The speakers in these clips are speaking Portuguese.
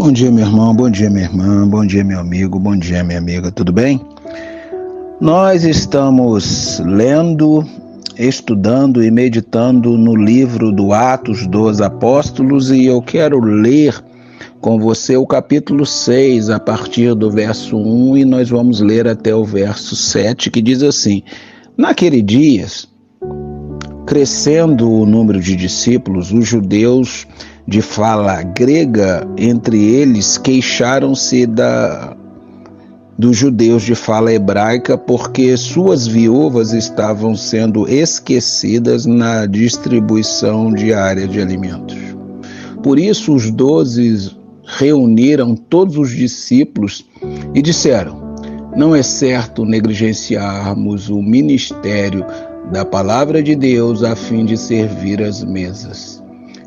Bom dia, meu irmão, bom dia, minha irmã, bom dia, meu amigo, bom dia, minha amiga, tudo bem? Nós estamos lendo, estudando e meditando no livro do Atos dos Apóstolos e eu quero ler com você o capítulo 6, a partir do verso 1, e nós vamos ler até o verso 7, que diz assim: Naquele dia, crescendo o número de discípulos, os judeus de fala grega entre eles queixaram-se dos judeus de fala hebraica porque suas viúvas estavam sendo esquecidas na distribuição diária de alimentos. Por isso os 12 reuniram todos os discípulos e disseram: não é certo negligenciarmos o ministério da palavra de Deus a fim de servir as mesas.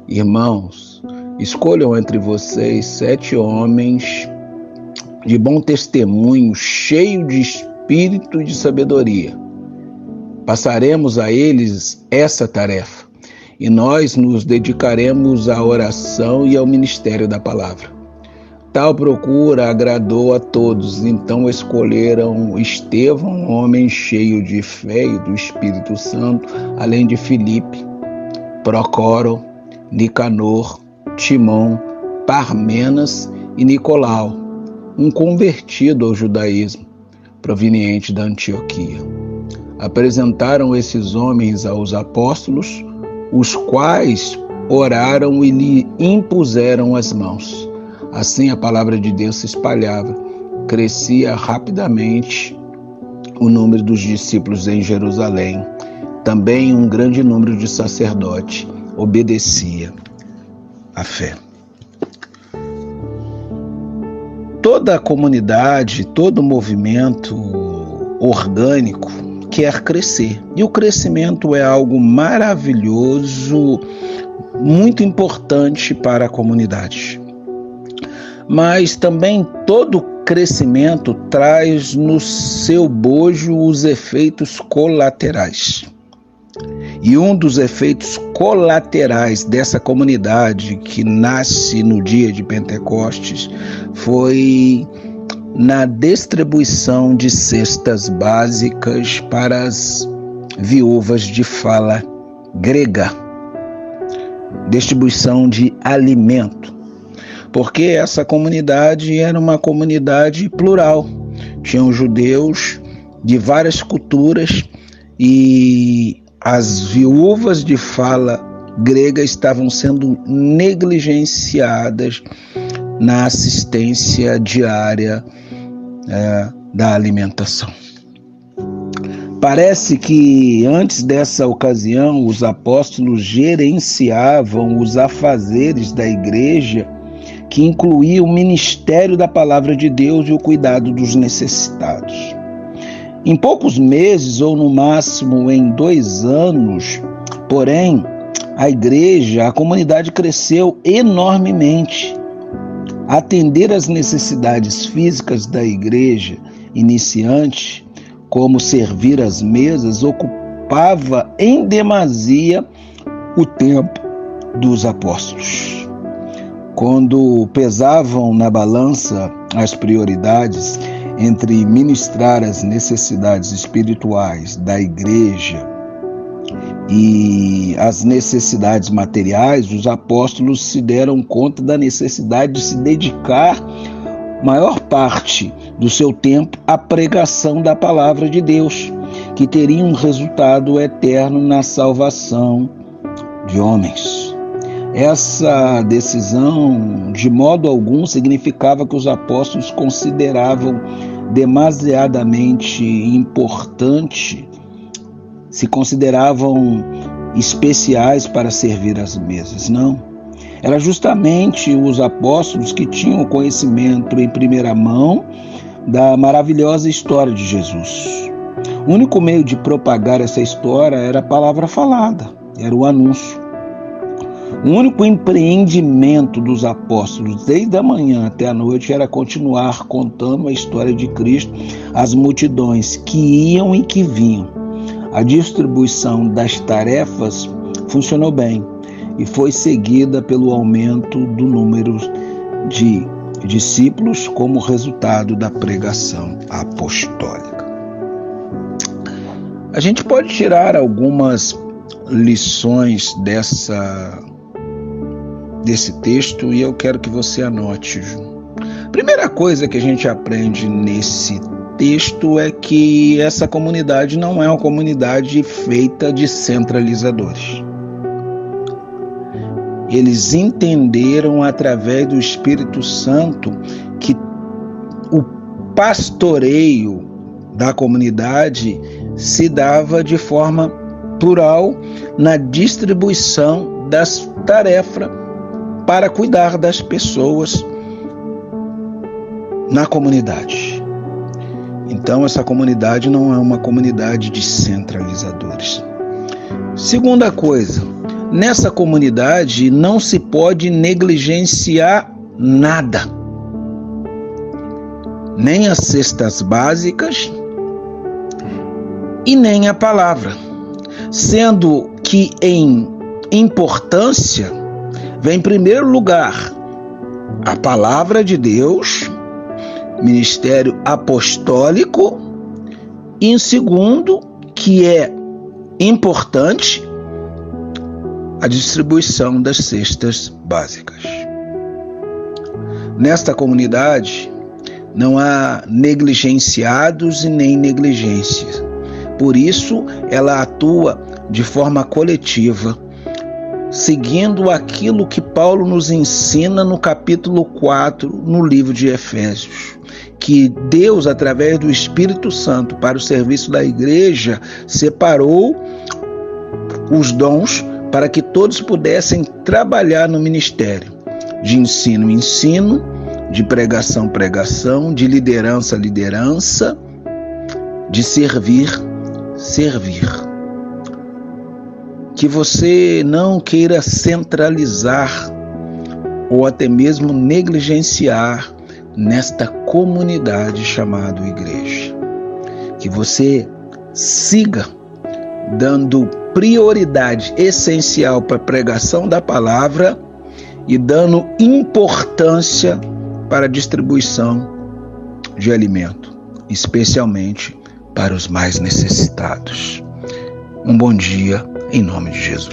Irmãos, escolham entre vocês 7 homens de bom testemunho, cheios de espírito e de sabedoria. Passaremos a eles essa tarefa, e nós nos dedicaremos à oração e ao ministério da palavra. Tal procura agradou a todos, então escolheram Estevão, homem cheio de fé e do Espírito Santo, além de Filipe, Procoro, Nicanor, Timão, Parmenas e Nicolau, um convertido ao judaísmo, proveniente da Antioquia. Apresentaram esses homens aos apóstolos, os quais oraram e lhe impuseram as mãos. Assim a palavra de Deus se espalhava, crescia rapidamente o número dos discípulos em Jerusalém. Também um grande número de sacerdotes obedecia à fé. Toda a comunidade, todo movimento orgânico quer crescer. E o crescimento é algo maravilhoso, muito importante para a comunidade. Mas também todo crescimento traz no seu bojo os efeitos colaterais. E um dos efeitos colaterais dessa comunidade que nasce no dia de Pentecostes foi na distribuição de cestas básicas para as viúvas de fala grega. Distribuição de alimento. Porque essa comunidade era uma comunidade plural. Tinham judeus de várias culturas e as viúvas de fala grega estavam sendo negligenciadas na assistência diária da alimentação. Parece que antes dessa ocasião os apóstolos gerenciavam os afazeres da igreja, que incluía o ministério da palavra de Deus e o cuidado dos necessitados. Em poucos meses, ou no máximo em 2 anos, porém, a comunidade cresceu enormemente. Atender às necessidades físicas da igreja iniciante, como servir às mesas, ocupava em demasia o tempo dos apóstolos. Quando pesavam na balança as prioridades entre ministrar as necessidades espirituais da igreja e as necessidades materiais, os apóstolos se deram conta da necessidade de se dedicar maior parte do seu tempo à pregação da palavra de Deus, que teria um resultado eterno na salvação de homens. Essa decisão, de modo algum, significava que os apóstolos consideravam demasiadamente importante, se consideravam especiais para servir às mesas. Não. Era justamente os apóstolos que tinham conhecimento em primeira mão da maravilhosa história de Jesus. O único meio de propagar essa história era a palavra falada, era o anúncio. O único empreendimento dos apóstolos, desde a manhã até a noite, era continuar contando a história de Cristo às multidões que iam e que vinham. A distribuição das tarefas funcionou bem e foi seguida pelo aumento do número de discípulos como resultado da pregação apostólica. A gente pode tirar algumas lições desse texto e eu quero que você anote. Primeira coisa que a gente aprende nesse texto é que essa comunidade não é uma comunidade feita de centralizadores. Eles entenderam através do Espírito Santo que o pastoreio da comunidade se dava de forma plural na distribuição das tarefas para cuidar das pessoas na comunidade. Então, essa comunidade não é uma comunidade de centralizadores. Segunda coisa, nessa comunidade não se pode negligenciar nada, nem as cestas básicas e nem a palavra, sendo que em importância vem em primeiro lugar a palavra de Deus, ministério apostólico, e em segundo, que é importante, a distribuição das cestas básicas. Nesta comunidade não há negligenciados e nem negligências. Por isso, ela atua de forma coletiva, seguindo aquilo que Paulo nos ensina no capítulo 4, no livro de Efésios, que Deus, através do Espírito Santo, para o serviço da igreja, separou os dons para que todos pudessem trabalhar no ministério de ensino, de pregação, de liderança, de servir. Que você não queira centralizar ou até mesmo negligenciar nesta comunidade chamada igreja. Que você siga dando prioridade essencial para a pregação da palavra e dando importância para a distribuição de alimento, especialmente para os mais necessitados. Um bom dia, em nome de Jesus.